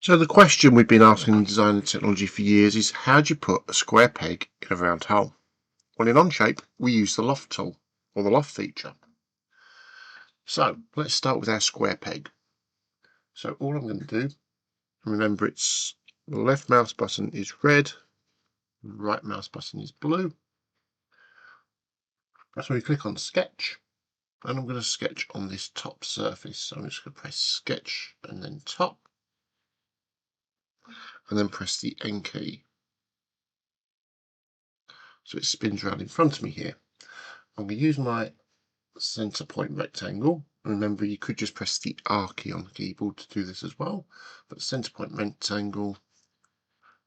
So the question we've been asking in design and technology for years is, how do you put a square peg in a round hole? Well, in Onshape we use the Loft tool, or the Loft feature. So let's start with our square peg. So all I'm going to do, remember it's the left mouse button is red, the right mouse button is blue. So we click on sketch, and I'm going to sketch on this top surface. So I'm just going to press sketch and then top, and then press the N key. So it spins around in front of me here. I'm going to use my center point rectangle. Remember, you could just press the R key on the keyboard to do this as well, but center point rectangle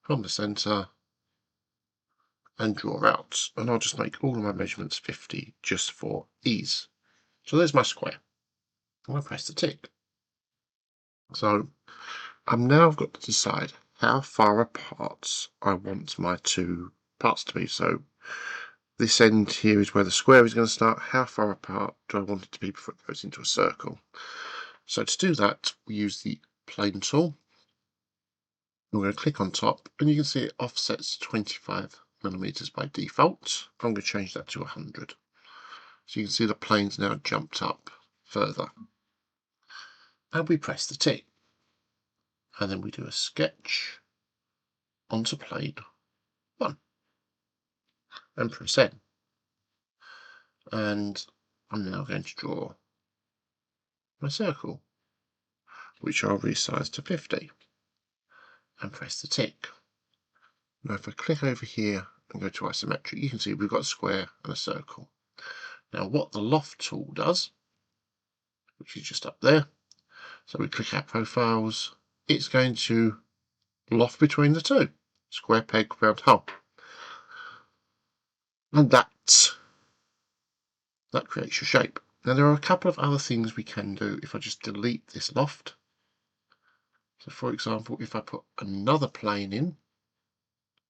from the center and draw out. And I'll just make all of my measurements 50 just for ease. So there's my square. I'm going to press the tick. So I've now got to decide how far apart I want my two parts to be. So this end here is where the square is going to start. How far apart do I want it to be before it goes into a circle? So to do that, we use the plane tool. We're going to click on top, and you can see it offsets 25mm by default. I'm going to change that to 100. So you can see the plane's now jumped up further. And we press the tick. And then we do a sketch onto plane 1. And press N. And I'm now going to draw my circle, which I'll resize to 50. And press the tick. Now if I click over here and go to isometric, you can see we've got a square and a circle. Now what the Loft tool does, which is just up there, so we click our profiles, it's going to loft between the two, square peg, round hole. And that creates your shape. Now there are a couple of other things we can do if I just delete this loft. So for example, if I put another plane in,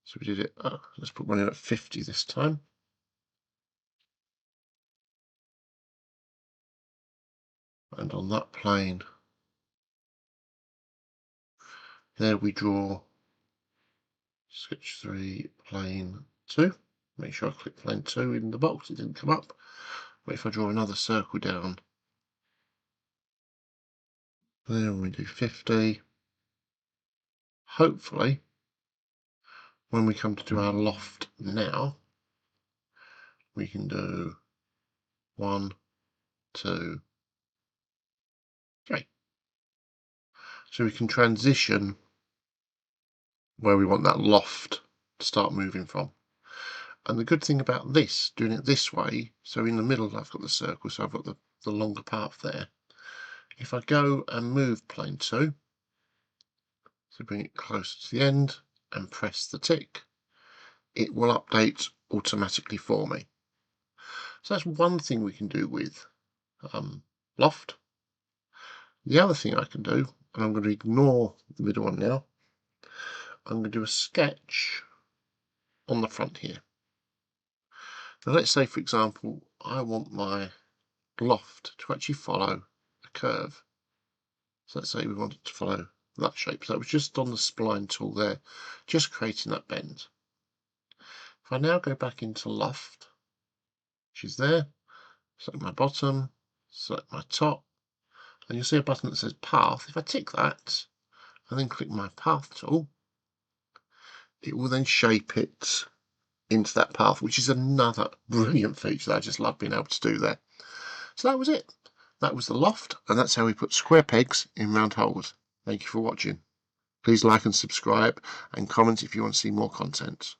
so we did it, let's put one in at 50 this time. And on that plane, there we draw sketch 3, plane 2. Make sure I click plane 2 in the box, it didn't come up. But if I draw another circle down, then we do 50. Hopefully, when we come to do our loft now, we can do 1, 2, 3. So we can transition where we want that loft to start moving from. And the good thing about this, doing it this way, so in the middle I've got the circle, so I've got the longer path there. If I go and move plane 2, so bring it closer to the end and press the tick, it will update automatically for me. So that's one thing we can do with Loft. The other thing I can do, and I'm going to ignore the middle one now, I'm going to do a sketch on the front here. Now let's say, for example, I want my loft to actually follow a curve. So let's say we want it to follow that shape. So it was just on the spline tool there, just creating that bend. If I now go back into Loft, which is there, select my bottom, select my top, and you'll see a button that says Path. If I tick that and then click my Path tool, it will then shape it into that path, which is another brilliant feature that I just love being able to do there. So that was it. That was the Loft, and that's how we put square pegs in round holes. Thank you for watching. Please like and subscribe and comment if you want to see more content.